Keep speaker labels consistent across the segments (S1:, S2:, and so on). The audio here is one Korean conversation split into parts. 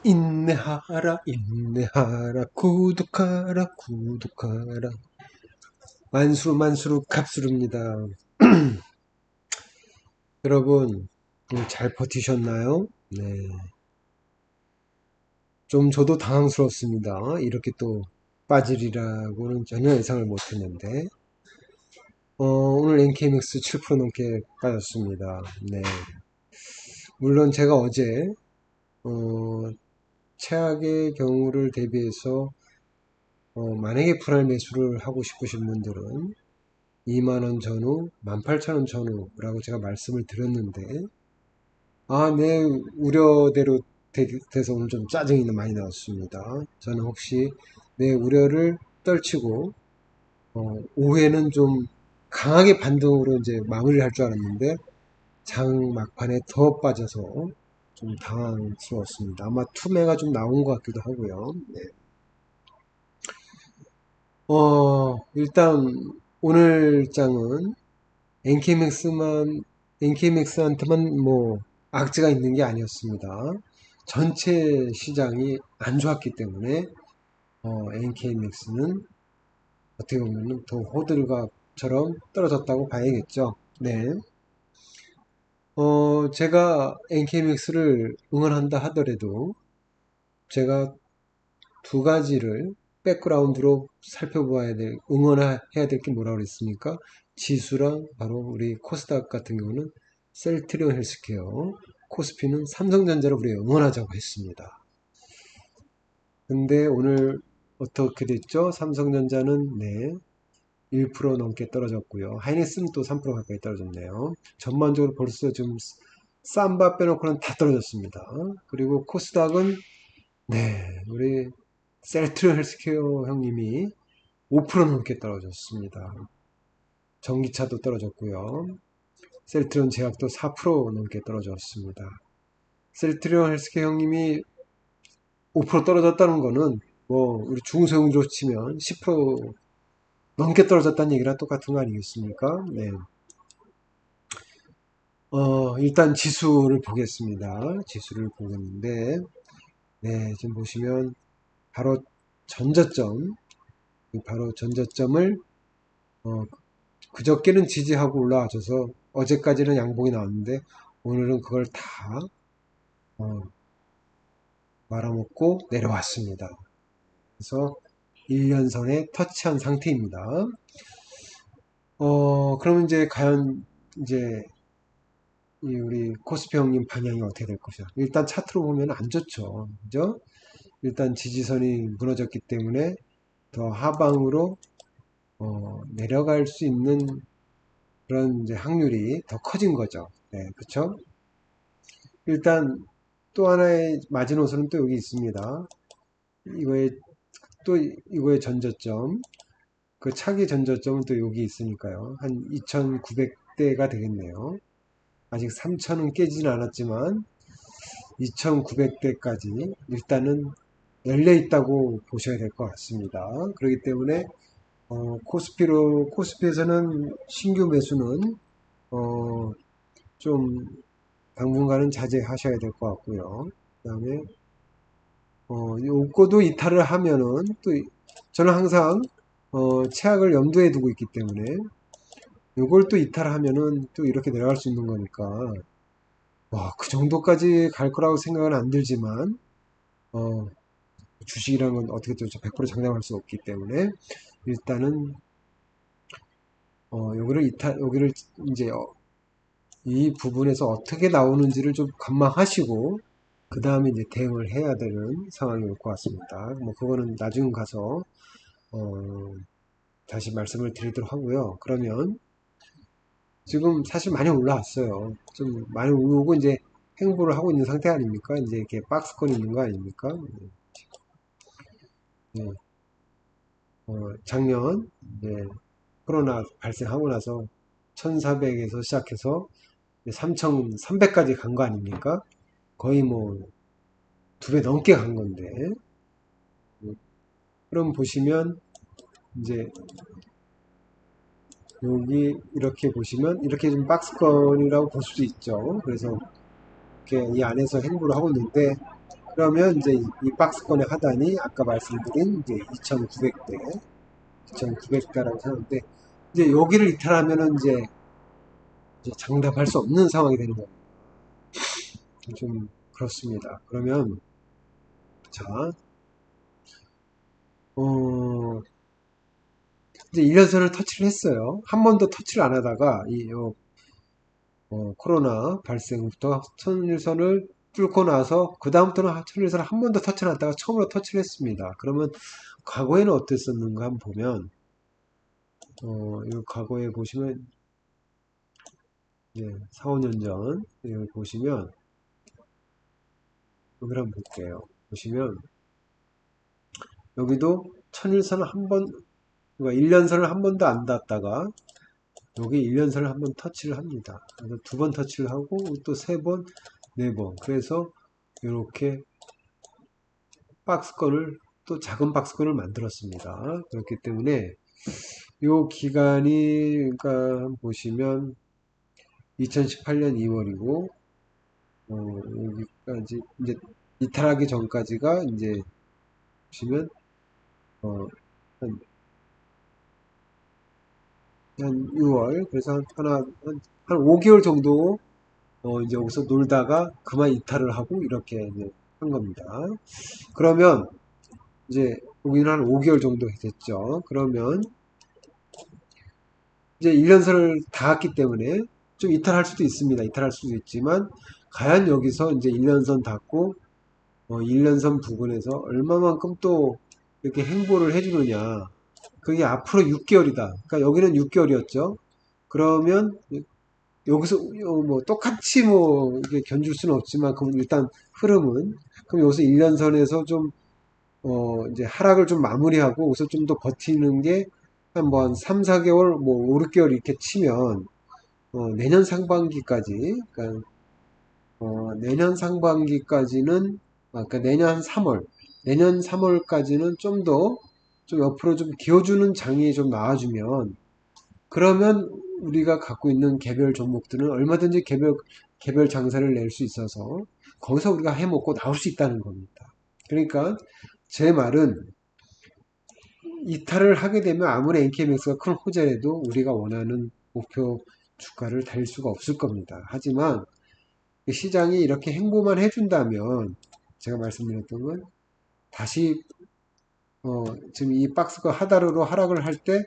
S1: 인내하라 인내하라 구독하라 구독하라 만수르 만수르 갑수르입니다. 여러분 잘 버티셨나요? 네, 좀 저도 당황스럽습니다. 이렇게 또 빠지리라고는 전혀 예상을 못했는데 오늘 NKMX 7% 넘게 빠졌습니다. 네, 물론 제가 어제 최악의 경우를 대비해서 만약에 분할 매수를 하고 싶으신 분들은 2만원 전후, 18,000원 전후라고 제가 말씀을 드렸는데, 내 우려대로 돼서 오늘 좀 짜증이 많이 나왔습니다. 저는 혹시 내 우려를 떨치고, 오후에는 좀 강하게 반등으로 이제 마무리를 할 줄 알았는데, 장 막판에 더 빠져서 좀 당황스러웠습니다. 아마 투매가 좀 나온 것 같기도 하고요. 네. 일단 오늘 장은 NK맥스한테만 뭐 악재가 있는 게 아니었습니다. 전체 시장이 안 좋았기 때문에 NK맥스는 어떻게 보면 더 호들갑처럼 떨어졌다고 봐야겠죠. 네. 제가 NK맥스를 응원한다 하더라도 제가 두 가지를 백그라운드로 살펴봐야 응원해야 될 게 뭐라고 그랬습니까? 지수랑 바로 우리 코스닥 같은 경우는 셀트리온 헬스케어, 코스피는 삼성전자를 우리 응원하자고 했습니다. 근데 오늘 어떻게 됐죠? 삼성전자는 네, 1% 넘게 떨어졌고요. 하이닉스는 또 3% 가까이 떨어졌네요. 전반적으로 벌써 좀 쌈바 빼놓고는 다 떨어졌습니다. 그리고 코스닥은 네, 우리 셀트리온 헬스케어 형님이 5% 넘게 떨어졌습니다. 전기차도 떨어졌고요. 셀트리온 제약도 4% 넘게 떨어졌습니다. 셀트리온 헬스케어 형님이 5% 떨어졌다는 거는 뭐 우리 중소형주로 치면 10% 넘게 떨어졌다는 얘기랑 똑같은 거 아니겠습니까? 네. 일단 지수를 보겠습니다. 지수를 보겠는데, 네, 지금 보시면 바로 전저점, 바로 전저점을 그저께는 지지하고 올라와줘서 어제까지는 양봉이 나왔는데 오늘은 그걸 다 말아먹고 내려왔습니다. 그래서 1년선에 터치한 상태입니다. 그러면 이제 과연 이제 우리 코스피 형님 방향이 어떻게 될 것이야? 일단 차트로 보면 안 좋죠. 그죠? 일단 지지선이 무너졌기 때문에 더 하방으로 내려갈 수 있는 그런 이제 확률이 더 커진 거죠. 네, 그쵸? 일단 또 하나의 마지노선은 또 여기 있습니다. 이거의 또 이거의 전저점, 그 차기 전저점은 또 여기 있으니까요. 한 2,900대가 되겠네요. 아직 3,000은 깨지진 않았지만 2,900대까지 일단은 열려 있다고 보셔야 될 것 같습니다. 그렇기 때문에 코스피에서는 신규 매수는 좀 당분간은 자제하셔야 될 것 같고요. 그 다음에 요거도 이탈을 하면은 또 저는 항상 최악을 염두에 두고 있기 때문에 요걸 또 이탈하면은 또 이렇게 내려갈 수 있는 거니까 그 정도까지 갈 거라고 생각은 안 들지만 주식이라는 건 어떻게 또 100% 장담할 수 없기 때문에 일단은 여기를 이제 이 부분에서 어떻게 나오는지를 좀 관망하시고 그 다음에 이제 대응을 해야 되는 상황이 올 것 같습니다. 뭐 그거는 나중 가서 다시 말씀을 드리도록 하고요. 그러면 지금 사실 많이 올라왔어요. 좀 많이 올라오고 이제 행보를 하고 있는 상태 아닙니까? 이제 이렇게 박스권이 있는 거 아닙니까? 네. 작년 이제 코로나 발생하고 나서 1400에서 시작해서 3300까지 간 거 아닙니까? 거의 뭐 2배 넘게 간 건데 그럼 보시면 이제 여기 이렇게 보시면 이렇게 좀 박스권이라고 볼 수도 있죠. 그래서 이렇게 이 안에서 행보를 하고 있는데 그러면 이제 이 박스권의 하단이 아까 말씀드린 이제 2,900대, 2,900대라고 하는데, 이제 여기를 이탈하면은 이제 장담할 수 없는 상황이 되는 겁니다. 좀 그렇습니다. 그러면 자, 이제 일련선을 터치를 했어요. 한 번도 터치를 안 하다가 코로나 발생부터 천일선을 뚫고 나서 그 다음부터는 천일선을 한 번도 터치를 안 하다가 처음으로 터치를 했습니다. 그러면 과거에는 어땠었는가 한번 보면 이 과거에 보시면 예, 4, 5년 전 여기 보시면 여기를 한번 볼게요. 보시면 여기도 천일선을 한 번, 그러니까 1년선을 한 번도 안 닿았다가 여기 1년선을 한 번 터치를 합니다. 그래서 두 번 터치를 하고 또 세 번, 네 번. 그래서 이렇게 박스권을 또 작은 박스권을 만들었습니다. 그렇기 때문에 이 기간이 그러니까 보시면 2018년 2월이고 여기까지 이제 이탈하기 전까지가 이제 보시면 어, 한, 한 6월 그래서 한 5개월 정도 이제 여기서 놀다가 그만 이탈을 하고 이렇게 이제 한 겁니다. 그러면 이제 여기는 한 5개월 정도 됐죠. 그러면 이제 1년선을 닿았기 때문에 좀 이탈할 수도 있습니다. 이탈할 수도 있지만 과연 여기서 이제 1년선 닿고 1년선 부근에서 얼마만큼 또 이렇게 행보를 해주느냐. 그게 앞으로 6개월이다. 그러니까 여기는 6개월이었죠. 그러면 여기서 뭐 똑같이 뭐 이게 견줄 수는 없지만 그럼 일단 흐름은 그럼 여기서 1년선에서 좀 이제 하락을 좀 마무리하고 여기서 좀 더 버티는 게 한 뭐 한 3, 4개월 뭐 5, 6개월 이렇게 치면 내년 상반기까지 그러니까 내년 상반기까지는 그러니까 내년 3월 내년 3월까지는 좀 더 좀 옆으로 좀 기어주는 장이 좀 나와주면 그러면 우리가 갖고 있는 개별 종목들은 얼마든지 개별 장사를 낼 수 있어서 거기서 우리가 해먹고 나올 수 있다는 겁니다. 그러니까 제 말은 이탈을 하게 되면 아무리 NKMX가 큰 호재라도 우리가 원하는 목표 주가를 달릴 수가 없을 겁니다. 하지만 시장이 이렇게 행보만 해준다면 제가 말씀드렸던 건 다시 지금 이 박스가 하단으로 하락을 할 때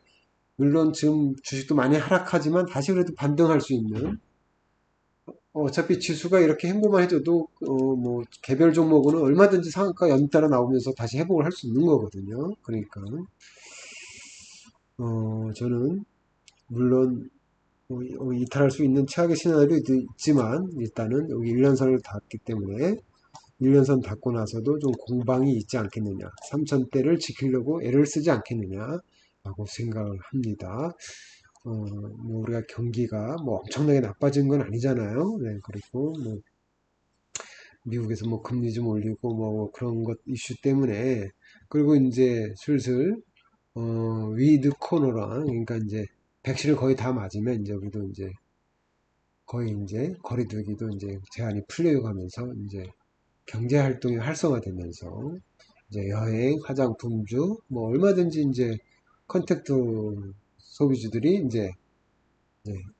S1: 물론 지금 주식도 많이 하락하지만 다시 그래도 반등할 수 있는 어차피 지수가 이렇게 행보만 해줘도 뭐 개별 종목은 얼마든지 상한가 연따라 나오면서 다시 회복을 할 수 있는 거거든요. 그러니까 저는 물론 이탈할 수 있는 최악의 시나리오도 있지만 일단은 여기 1년선을 닿았기 때문에 1년선 닿고 나서도 좀 공방이 있지 않겠느냐 3천대를 지키려고 애를 쓰지 않겠느냐 라고 생각을 합니다. 뭐 우리가 경기가 뭐 엄청나게 나빠진 건 아니잖아요. 네, 그리고 뭐 미국에서 뭐 금리 좀 올리고 뭐 그런 것 이슈 때문에 그리고 이제 슬슬 위드 코너랑 그러니까 이제 백신을 거의 다 맞으면 이제 우리도 이제 거의 이제 거리두기도 이제 제한이 풀려 가면서 이제 경제 활동이 활성화되면서 이제 여행, 화장품주 뭐 얼마든지 이제 컨택트 소비주들이 이제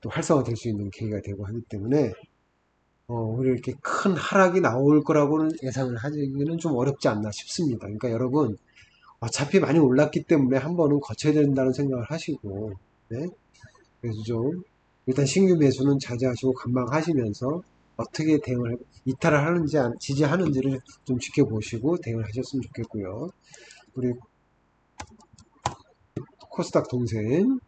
S1: 또 활성화될 수 있는 계기가 되고 하기 때문에 우리 이렇게 큰 하락이 나올 거라고는 예상을 하기는 좀 어렵지 않나 싶습니다. 그러니까 여러분 어차피 많이 올랐기 때문에 한 번은 거쳐야 된다는 생각을 하시고 네? 그래서 좀 일단 신규 매수는 자제하시고 관망하시면서 어떻게 대응을 이탈을 하는지 지지하는지를 좀 지켜보시고 대응을 하셨으면 좋겠고요. 우리 코스닥 동생은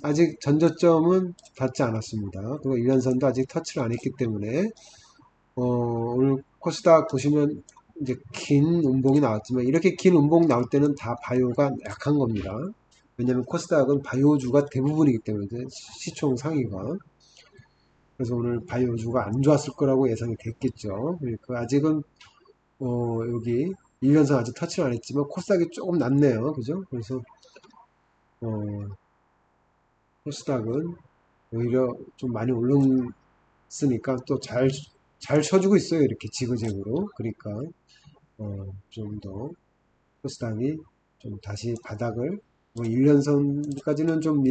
S1: 아직 전저점은 닿지 않았습니다. 그리고 1년선도 아직 터치를 안 했기 때문에 오늘 코스닥 보시면 이제 긴 음봉이 나왔지만 이렇게 긴 음봉 나올 때는 다 바이오가 약한 겁니다. 왜냐하면 코스닥은 바이오주가 대부분이기 때문에 시총 상위가 그래서 오늘 바이오주가 안 좋았을 거라고 예상이 됐겠죠. 그러니까 아직은 여기 1년선 아직 터치를 안 했지만 코스닥이 조금 낮네요. 그죠? 그래서 어, 코스닥은 오히려 좀 많이 오르으니까 또 잘 잘 쳐주고 있어요. 이렇게 지그재그로. 그러니까 좀 더 코스닥이 좀 다시 바닥을 뭐 1년선까지는 좀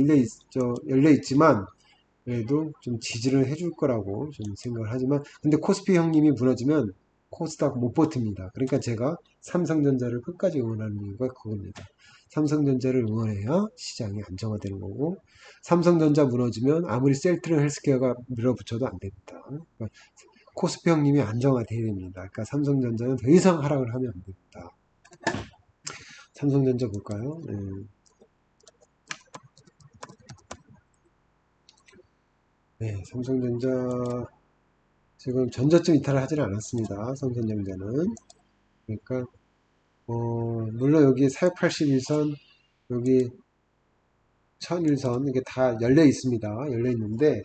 S1: 열려 있지만 그래도 좀 지지를 해줄 거라고 좀 생각을 하지만 근데 코스피 형님이 무너지면 코스닥 못 버팁니다. 그러니까 제가 삼성전자를 끝까지 응원하는 이유가 그겁니다. 삼성전자를 응원해야 시장이 안정화되는 거고 삼성전자 무너지면 아무리 셀트리온 헬스케어가 밀어붙여도 안 됩니다. 그러니까 코스피 형님이 안정화돼야 됩니다. 그러니까 삼성전자는 더 이상 하락을 하면 안 됩니다. 삼성전자 볼까요? 네, 삼성전자 지금 전저점 이탈을 하지는 않았습니다. 삼성전자는 그러니까 물론 여기 481선 여기 1001선 이게 다 열려 있습니다. 열려 있는데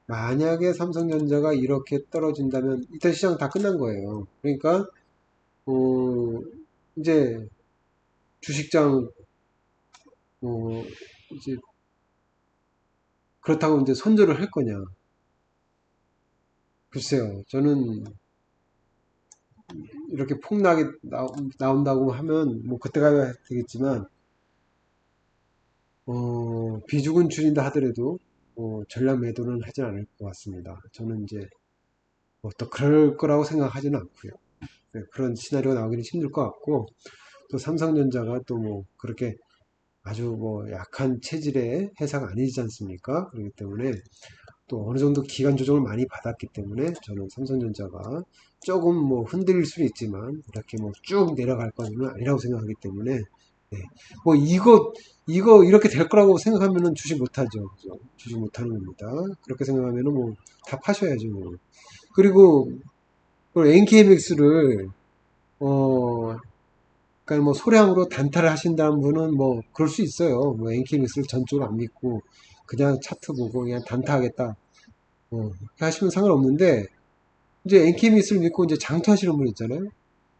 S1: 만약에 삼성전자가 이렇게 떨어진다면 이탈 시장 다 끝난 거예요. 그러니까 어, 이제 주식장 이제 그렇다고 이제 손절을 할 거냐? 글쎄요. 저는 이렇게 폭락이 나온다고 하면 뭐 그때 가야 되겠지만 비중은 줄인다 하더라도 전량 매도는 하진 않을 것 같습니다. 저는 이제 뭐또 그럴 거라고 생각하지는 않고요. 네, 그런 시나리오가 나오기는 힘들 것 같고 또 삼성전자가 또 뭐 그렇게 아주 뭐 약한 체질의 회사가 아니지 않습니까? 그렇기 때문에 또 어느 정도 기간 조정을 많이 받았기 때문에 저는 삼성전자가 조금 뭐 흔들릴 수는 있지만 이렇게 뭐 쭉 내려갈 거는 아니라고 생각하기 때문에 네. 뭐 이거 이렇게 될 거라고 생각하면은 주식 못하죠. 그죠? 주식 못하는 겁니다. 그렇게 생각하면은 뭐 다 파셔야죠. 뭐. 그리고 NKMX를 그러니까 뭐 소량으로 단타를 하신다는 분은 뭐 그럴 수 있어요. 뭐 NKMX를 전적으로 안 믿고 그냥 차트 보고 그냥 단타하겠다. 하시면 상관없는데 이제 NKMX를 믿고 이제 장투하시는 분 있잖아요.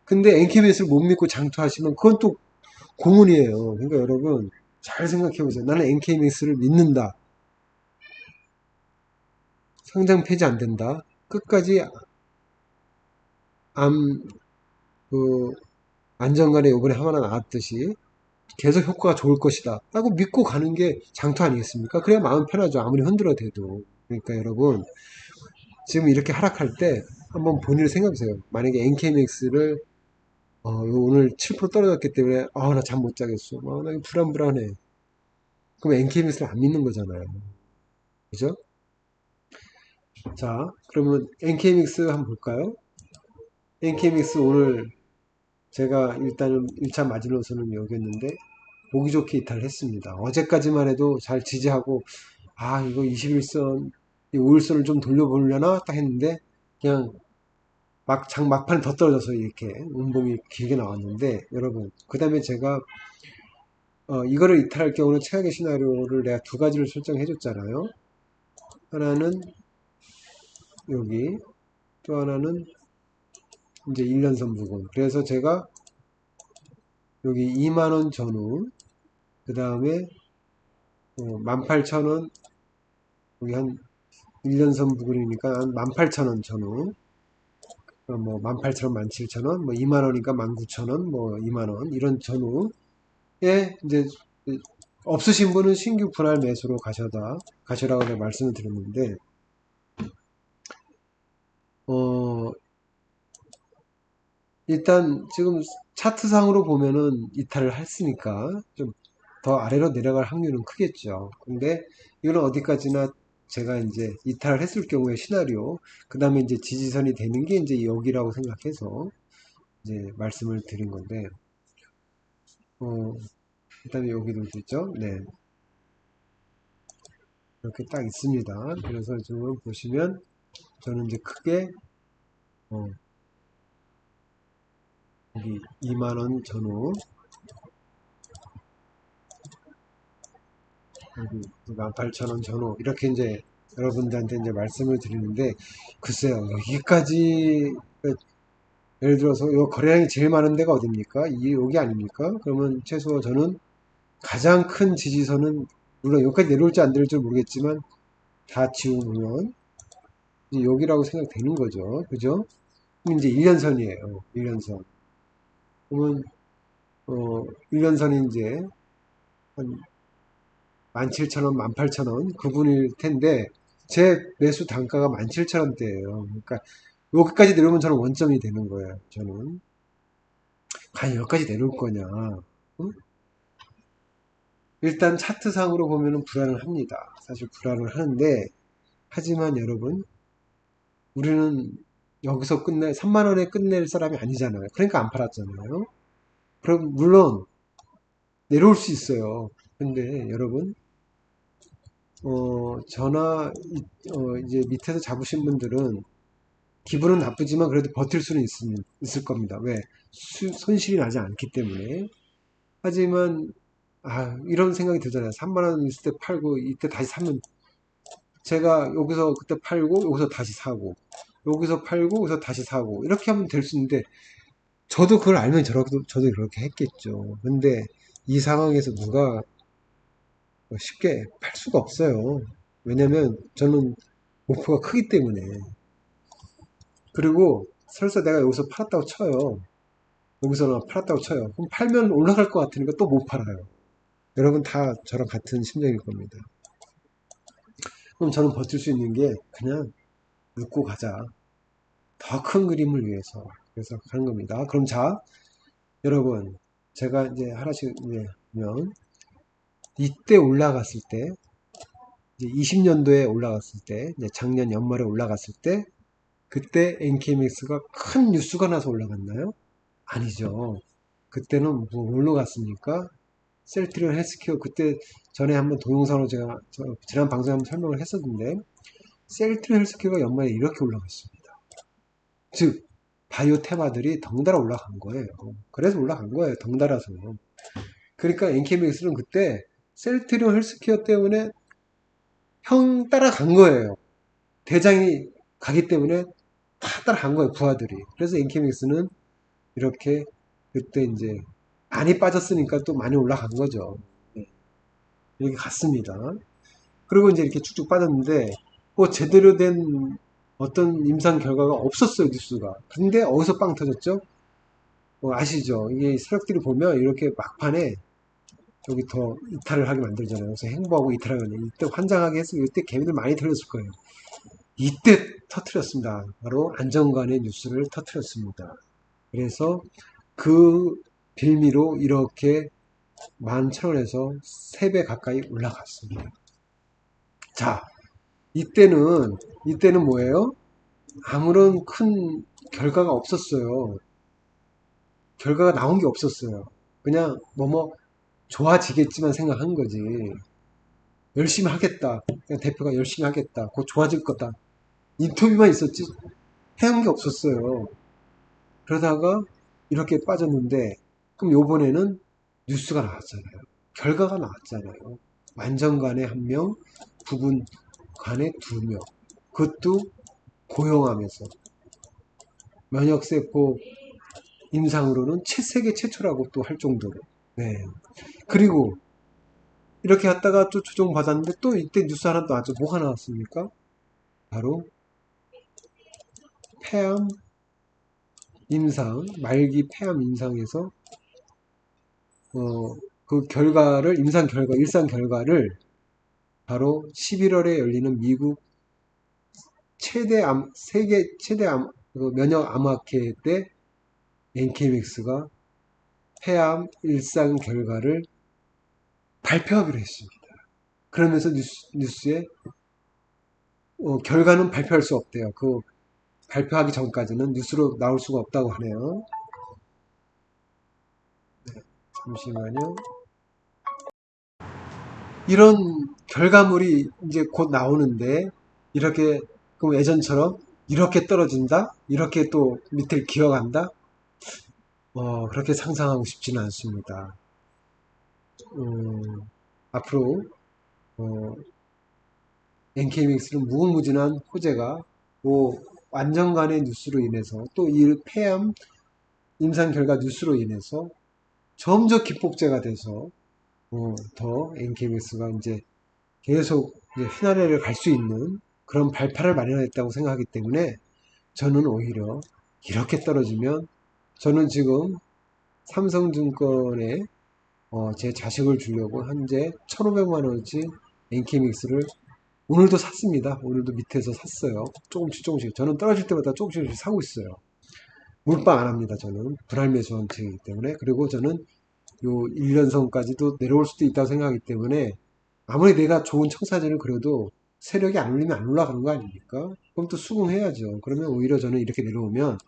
S1: 근데 NKMX를 못 믿고 장투하시면 그건 또 고문이에요. 그러니까 여러분 잘 생각해 보세요. 나는 NKMX를 믿는다. 상장 폐지 안 된다. 끝까지 암, 그, 안정간에 요번에 하나 나왔듯이 계속 효과가 좋을 것이다. 라고 믿고 가는 게 장투 아니겠습니까? 그래야 마음 편하죠. 아무리 흔들어 대도. 그러니까 여러분, 지금 이렇게 하락할 때 한번 본인을 생각해보세요. 만약에 NKMX를 오늘 7% 떨어졌기 때문에 나 잠 못 자겠어. 나 불안불안해. 그럼 NKMX를 안 믿는 거잖아요. 그죠? 자, 그러면 NKMX 한번 볼까요? NKMX 오늘 제가 일단은 1차 마지노선은 여기였는데 보기 좋게 이탈을 했습니다. 어제까지만 해도 잘 지지하고 이거 21선, 5일선을 좀 돌려보려나 딱 했는데 그냥 막판에 더 떨어져서 이렇게 운봉이 길게 나왔는데 여러분 그 다음에 제가 이거를 이탈할 경우는 최악의 시나리오를 내가 두 가지를 설정해 줬잖아요. 하나는 여기 또 하나는 이제 1년선 부분. 그래서 제가 여기 2만원 전후 그 다음에 18,000원 여기 한 1년선 부분이니까 한 18,000원 전후 뭐 18,000원, 17,000원, 뭐 2만원이니까 19,000원, 뭐 2만원 이런 전후에 이제 없으신 분은 신규 분할 매수로 가셔라고 제가 말씀을 드렸는데 어 일단 지금 차트상으로 보면은 이탈을 했으니까 좀 더 아래로 내려갈 확률은 크겠죠. 근데 이거는 어디까지나 제가 이제 이탈을 했을 경우의 시나리오, 그 다음에 이제 지지선이 되는 게 이제 여기라고 생각해서 이제 말씀을 드린 건데, 일단 여기도 있죠. 네. 이렇게 딱 있습니다. 그래서 지금 보시면 저는 이제 크게, 여기 2만원 전후, 여기 18,000원 전후, 이렇게 이제 여러분들한테 이제 말씀을 드리는데, 글쎄요, 여기까지, 예를 들어서 요 거래량이 제일 많은 데가 어딥니까? 여기 아닙니까? 그러면 최소 저는 가장 큰 지지선은 물론 여기까지 내려올지 안 내려올지 모르겠지만 다 지우면 이제 여기라고 생각되는 거죠. 그죠? 그럼 이제 1년선이에요. 1년선. 그러면, 1년선이 이제 한 17,000원, 18,000원 그분일 텐데, 제 매수 단가가 17,000원대예요. 그러니까 여기까지 내려오면 저는 원점이 되는 거예요. 저는. 과연 여기까지 내려올 거냐. 응? 일단 차트상으로 보면은 불안을 합니다. 사실 불안을 하는데, 하지만 여러분, 우리는 여기서 3만 원에 끝낼 사람이 아니잖아요. 그러니까 안 팔았잖아요. 그럼 물론 내려올 수 있어요. 근데 여러분, 이제 밑에서 잡으신 분들은 기분은 나쁘지만 그래도 버틸 수는 있을 겁니다. 왜? 손실이 나지 않기 때문에. 하지만 이런 생각이 들잖아요. 3만 원 있을 때 팔고 이때 다시 사면 제가 여기서 그때 팔고 여기서 다시 사고 여기서 팔고 여기서 다시 사고 이렇게 하면 될 수 있는데 저도 그걸 알면 저도 그렇게 했겠죠. 근데 이 상황에서 누가 쉽게 팔 수가 없어요. 왜냐면 저는 목표가 크기 때문에. 그리고 설사 내가 여기서 팔았다고 쳐요. 여기서 팔았다고 쳐요. 그럼 팔면 올라갈 것 같으니까 또 못 팔아요. 여러분 다 저랑 같은 심정일 겁니다. 그럼 저는 버틸 수 있는 게 그냥 눕고 가자. 더 큰 그림을 위해서. 그래서 하는 겁니다. 그럼 자, 여러분, 제가 이제 하나씩 보면 이때 올라갔을 때, 이제 20년도에 올라갔을 때, 이제 작년 연말에 올라갔을 때, 그때 NKMX가 큰 뉴스가 나서 올라갔나요? 아니죠. 그때는 뭘로 갔습니까? 셀트리온 헬스케어 그때 전에 한번 동영상으로 제가 지난 방송에 한번 설명을 했었는데 셀트리온 헬스케어가 연말에 이렇게 올라갔습니다. 즉 바이오 테마들이 덩달아 올라간 거예요. 그래서 올라간 거예요. 덩달아서. 그러니까 NKMX는 그때 셀트리온 헬스케어 때문에 형 따라간 거예요. 대장이 가기 때문에 다 따라간 거예요. 부하들이. 그래서 NKMX는 이렇게 그때 이제 많이 빠졌으니까 또 많이 올라간 거죠. 네, 이렇게 갔습니다. 그리고 이제 이렇게 쭉쭉 빠졌는데 뭐 제대로 된 어떤 임상 결과가 없었어요. 뉴스가. 근데 어디서 빵 터졌죠? 아시죠? 이게 세력들이 보면 이렇게 막판에 여기 더 이탈을 하게 만들잖아요. 그래서 행보하고 이탈하게 이때 환장하게 해서 이때 개미들 많이 털렸을 거예요. 이때 터트렸습니다. 바로 안정관의 뉴스를 터트렸습니다. 그래서 그 빌미로 이렇게 11,000원에서 3배 가까이 올라갔습니다. 자, 이때는 뭐예요? 아무런 큰 결과가 없었어요. 결과가 나온 게 없었어요. 그냥 좋아지겠지만 생각한 거지. 열심히 하겠다. 그냥 대표가 열심히 하겠다. 곧 좋아질 거다. 인터뷰만 있었지 해온 게 없었어요. 그러다가 이렇게 빠졌는데 그럼 요번에는 뉴스가 나왔잖아요. 결과가 나왔잖아요. 만정관에 1명, 부분관에 2명. 그것도 고용하면서 면역세포 임상으로는 세계 최초라고 또 할 정도로. 네. 그리고 이렇게 갔다가 또 조정받았는데 또 이때 뉴스 하나 나왔죠. 뭐가 나왔습니까? 바로 폐암 임상, 말기 폐암 임상에서 그 결과를 임상 결과, 일상 결과를 바로 11월에 열리는 미국 세계 최대 그 면역 암학회 때 NKMX가 폐암 일상 결과를 발표하기로 했습니다. 그러면서 뉴스에 결과는 발표할 수 없대요. 그 발표하기 전까지는 뉴스로 나올 수가 없다고 하네요. 잠시만요. 이런 결과물이 이제 곧 나오는데 이렇게 그럼 예전처럼 이렇게 떨어진다? 이렇게 또 밑을 기어간다? 그렇게 상상하고 싶지는 않습니다. 앞으로 NKMX는 무궁무진한 호재가 완전간의 뉴스로 인해서 또 이 폐암 임상 결과 뉴스로 인해서 점점 기폭제가 돼서 더 NKBS가 이제 계속 이제 휘나레를 갈 수 있는 그런 발판을 마련했다고 생각하기 때문에 저는 오히려 이렇게 떨어지면 저는 지금 삼성증권에 제 자식을 주려고 현재 1,500만 원어치 엔케믹스를 오늘도 샀습니다. 오늘도 밑에서 샀어요. 조금씩 조금씩. 저는 떨어질 때마다 조금씩 조금씩 사고 있어요. 몰빵 안 합니다. 저는 분할 매수 원칙이기 때문에. 그리고 저는 요 1년선까지도 내려올 수도 있다고 생각하기 때문에 아무리 내가 좋은 청사진을 그려도 세력이 안 올리면 안 올라가는 거 아닙니까? 그럼 또 수긍해야죠. 그러면 오히려 저는 이렇게 내려오면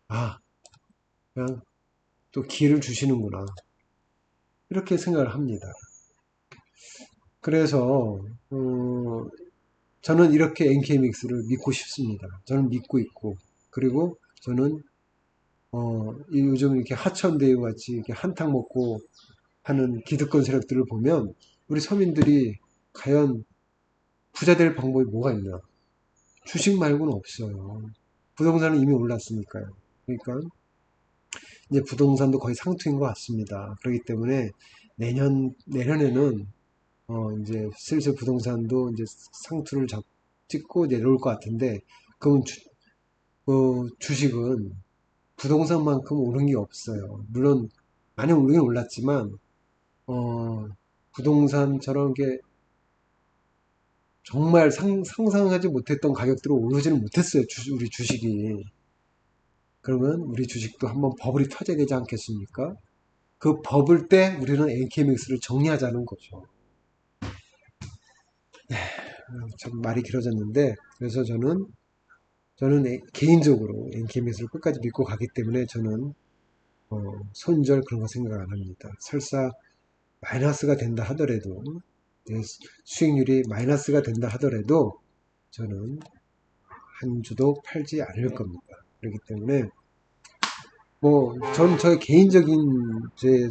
S1: 아 그냥 또 기회를 주시는구나 이렇게 생각을 합니다. 그래서 저는 이렇게 NK믹스를 믿고 싶습니다. 저는 믿고 있고 그리고 저는 요즘 이렇게 하천대유 같이 이렇게 한탕 먹고 하는 기득권 세력들을 보면 우리 서민들이 과연 부자 될 방법이 뭐가 있나? 주식 말고는 없어요. 부동산은 이미 올랐으니까요. 그러니까 이제 부동산도 거의 상투인 것 같습니다. 그렇기 때문에 내년에는 이제 슬슬 부동산도 이제 상투를 찍고 내려올 것 같은데, 그건 주식은 부동산만큼 오른 게 없어요. 물론 많이 오르긴 올랐지만, 부동산처럼 게 정말 상상하지 못했던 가격대로 오르지는 못했어요. 우리 주식이. 그러면 우리 주식도 한번 버블이 터져야 되지 않겠습니까? 그 버블 때 우리는 NKMX를 정리하자는 거죠. 참 말이 길어졌는데, 그래서 저는 개인적으로 NKMX를 끝까지 믿고 가기 때문에 저는 손절 그런 거 생각 안 합니다. 설사 마이너스가 된다 하더라도 수익률이 마이너스가 된다 하더라도 저는 한 주도 팔지 않을 겁니다. 그렇기 때문에 전 저의 개인적인 제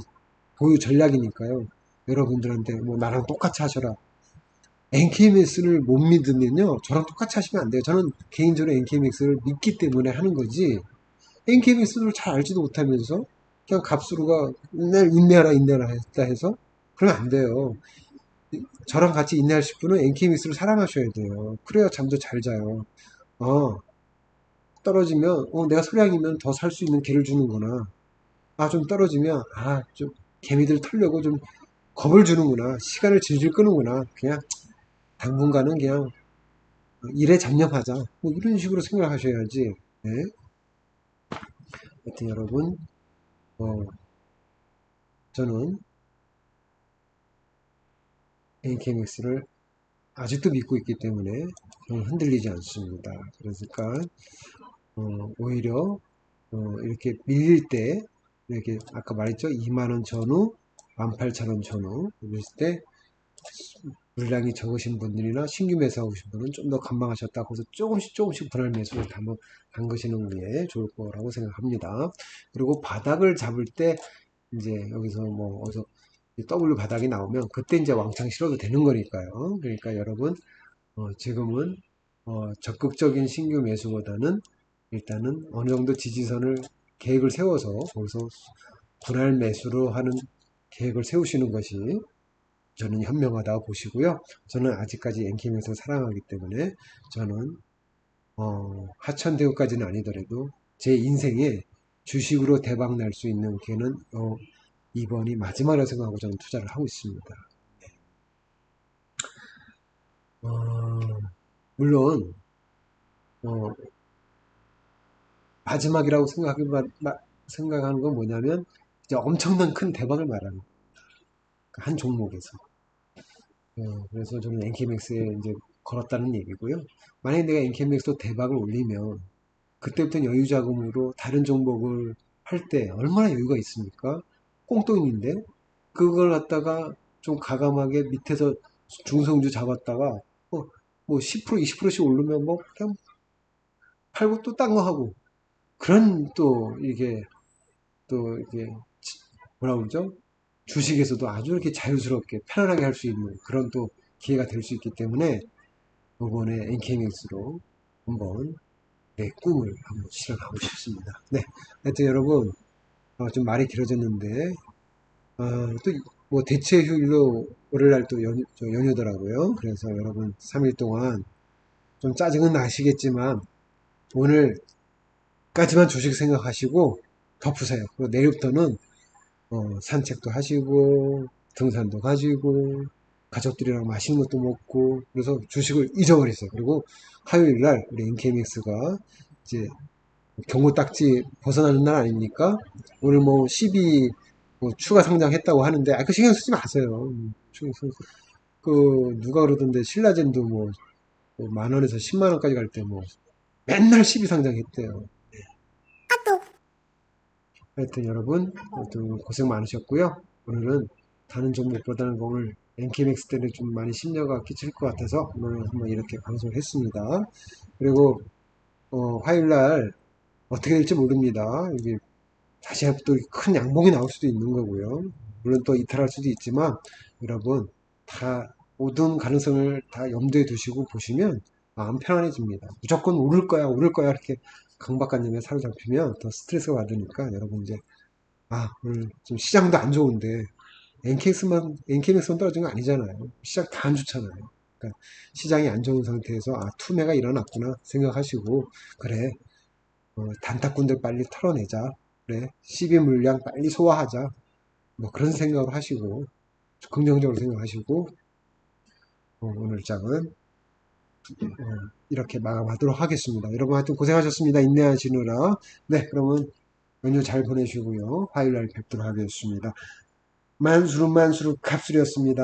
S1: 보유 전략이니까요. 여러분들한테 나랑 똑같이 하셔라. NKMX를 못 믿으면요. 저랑 똑같이 하시면 안 돼요. 저는 개인적으로 NKMX를 믿기 때문에 하는 거지. NKMX를 잘 알지도 못하면서 그냥 값으로가 인내하라 했다 해서 그러면 안 돼요. 저랑 같이 인내하실 분은 NKMX를 사랑하셔야 돼요. 그래야 잠도 잘 자요. 떨어지면 내가 소량이면 더 살 수 있는 기회를 주는구나. 좀 떨어지면 좀 개미들 털려고 좀 겁을 주는구나. 시간을 질질 끄는구나. 그냥 당분간은 그냥 일에 잡념하자. 이런 식으로 생각하셔야지. 네. 하여튼 여러분, 저는 NKMX를 아직도 믿고 있기 때문에 저는 흔들리지 않습니다. 그러니까 오히려 이렇게 밀릴 때 이렇게 아까 말했죠. 2만원 전후, 18,000원 전후 이랬을 때 물량이 적으신 분들이나 신규 매수하신 분은 좀 더 관망하셨다고 해서 조금씩 분할 매수를 담그시는 게 좋을 거라고 생각합니다. 그리고 바닥을 잡을 때 이제 여기서 어디서 W 바닥이 나오면 그때 이제 왕창 실어도 되는 거니까요. 그러니까 여러분 지금은 적극적인 신규 매수보다는 일단은 어느 정도 지지선을 계획을 세워서 거기서 분할 매수로 하는 계획을 세우시는 것이 저는 현명하다고 보시고요. 저는 아직까지 엔킴에서 사랑하기 때문에 저는 하천대우까지는 아니더라도 제 인생에 주식으로 대박 날 수 있는 기회는 이번이 마지막이라고 생각하고 저는 투자를 하고 있습니다. 물론 마지막이라고 생각하는 건 뭐냐면 이제 엄청난 큰 대박을 말하는 한 종목에서 그래서 저는 엔케맥스에 이제 걸었다는 얘기고요. 만약에 내가 엔케맥스도 대박을 올리면 그때부터 여유 자금으로 다른 종목을 할 때 얼마나 여유가 있습니까? 꽁돈인데 그걸 갖다가 좀 가감하게 밑에서 중성주 잡았다가 뭐 10% 20%씩 오르면 그냥 팔고 또 딴 거 하고 그런 또 이게 뭐라 그러죠? 주식에서도 아주 이렇게 자유스럽게 편안하게 할 수 있는 그런 또 기회가 될 수 있기 때문에 이번에 NKMX로 한번 내 꿈을 한번 실현하고 싶습니다. 네, 하여튼 여러분 좀 말이 길어졌는데 또 뭐 대체 휴일로 월요일날 또 연휴더라고요. 그래서 여러분 3일 동안 좀 짜증은 나시겠지만 오늘까지만 주식 생각하시고 덮으세요. 그리고 내일부터는 산책도 하시고 등산도 가지고 가족들이랑 맛있는 것도 먹고 그래서 주식을 잊어버리세요. 그리고 화요일 날 우리 NKMX가 이제 경고 딱지 벗어나는 날 아닙니까? 오늘 뭐 12, 뭐 추가 상장했다고 하는데 그 신경 쓰지 마세요. 누가 그러던데 신라젠도 뭐 만 원에서 10만 원까지 갈 때 뭐 맨날 12 상장했대요. 하여튼 여러분 하여튼 고생 많으셨고요. 오늘은 다른 종목보다는 오늘 NKMX 때는 좀 많이 심려가 끼칠 것 같아서 오늘 한번 이렇게 방송을 했습니다. 그리고 화요일날 어떻게 될지 모릅니다. 이게 다시 또 큰 양봉이 나올 수도 있는 거고요. 물론 또 이탈할 수도 있지만 여러분 다 모든 가능성을 다 염두에 두시고 보시면 마음 편안해집니다. 무조건 오를 거야 이렇게 강박관념에 사로잡히면 더 스트레스가 받으니까 여러분 이제 오늘 좀 시장도 안 좋은데 NKX만 떨어진 거 아니잖아요. 시장 다 안 좋잖아요. 그러니까 시장이 안 좋은 상태에서 투매가 일어났구나 생각하시고 그래 단타꾼들 빨리 털어내자. 그래, 12 물량 빨리 소화하자. 뭐 그런 생각을 하시고, 긍정적으로 생각하시고, 오늘 장은 이렇게 마감하도록 하겠습니다. 여러분 하여튼 고생하셨습니다. 인내하시느라. 네, 그러면 연휴 잘 보내시고요. 화요일 날 뵙도록 하겠습니다. 만수르 갑술이었습니다.